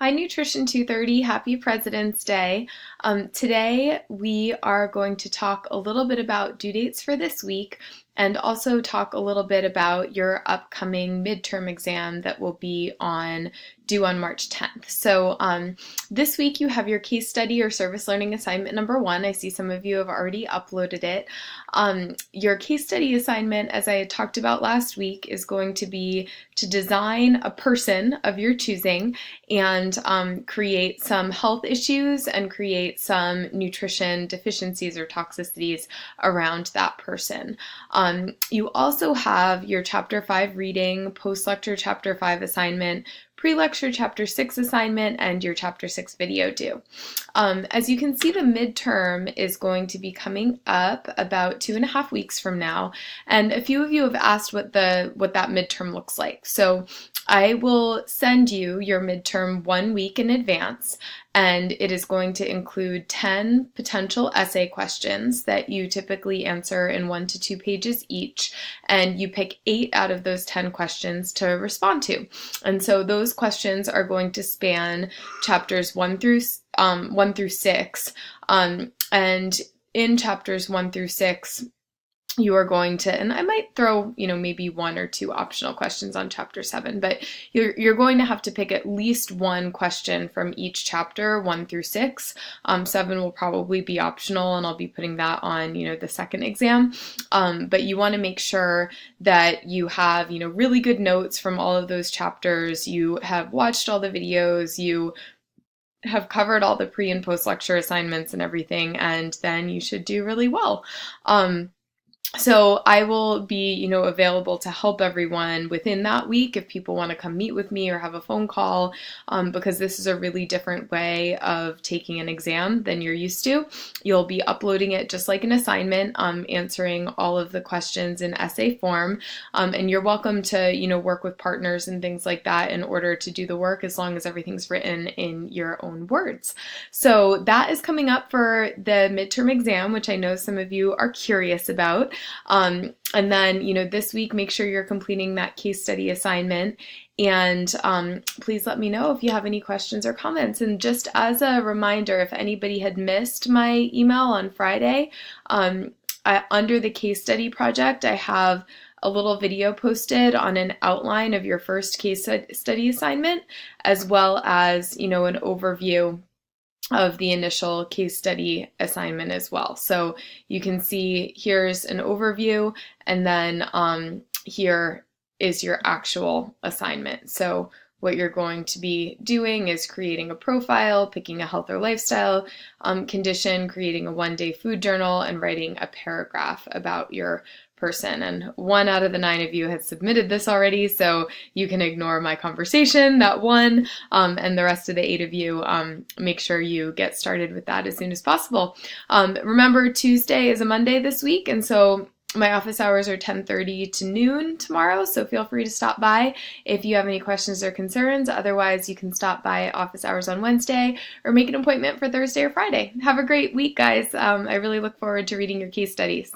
Hi, Nutrition 230. Happy President's Day. Today, we are going to talk a little bit about due dates for this week and also talk a little bit about your upcoming midterm exam that will be due on March 10th. So this week you have your case study or service learning assignment number 1. I see some of you have already uploaded it. Your case study assignment, as I had talked about last week, is going to be to design a person of your choosing and create some health issues and create some nutrition deficiencies or toxicities around that person. You also have your Chapter 5 reading, post-lecture Chapter 5 assignment, pre-lecture Chapter 6 assignment, and your Chapter 6 video due. As you can see, the midterm is going to be coming up about 2.5 weeks from now, and a few of you have asked what that midterm looks like. So I will send you your midterm 1 week in advance, and it is going to include 10 potential essay questions that you typically answer in 1 to 2 pages each, and you pick 8 out of those 10 questions to respond to. And so those questions are going to span chapters 1 through 6, and in chapters 1 through 6, you are going to, and I might throw, maybe 1 or 2 optional questions on chapter 7, but you're going to have to pick at least 1 question from each chapter, 1 through 6. 7 will probably be optional, and I'll be putting that on, the second exam. But you want to make sure that you have, really good notes from all of those chapters. You have watched all the videos, you have covered all the pre and post lecture assignments and everything, and then you should do really well. So I will be, available to help everyone within that week if people want to come meet with me or have a phone call, because this is a really different way of taking an exam than you're used to. You'll be uploading it just like an assignment, answering all of the questions in essay form, and you're welcome to, work with partners and things like that in order to do the work as long as everything's written in your own words. So that is coming up for the midterm exam, which I know some of you are curious about. And then, this week, make sure you're completing that case study assignment. And please let me know if you have any questions or comments. And just as a reminder, if anybody had missed my email on Friday, under the case study project, I have a little video posted on an outline of your first case study assignment, as well as, an overview of the initial case study assignment as well. So you can see here's an overview, and then here is your actual assignment. So what you're going to be doing is creating a profile, picking a health or lifestyle condition, creating a 1-day food journal, and writing a paragraph about your person. And 1 out of the 9 of you has submitted this already, so you can ignore my conversation, that 1, and the rest of the 8 of you, make sure you get started with that as soon as possible. Remember, Tuesday is a Monday this week, and so my office hours are 10:30 to noon tomorrow, so feel free to stop by if you have any questions or concerns. Otherwise, you can stop by office hours on Wednesday or make an appointment for Thursday or Friday. Have a great week, guys. I really look forward to reading your case studies.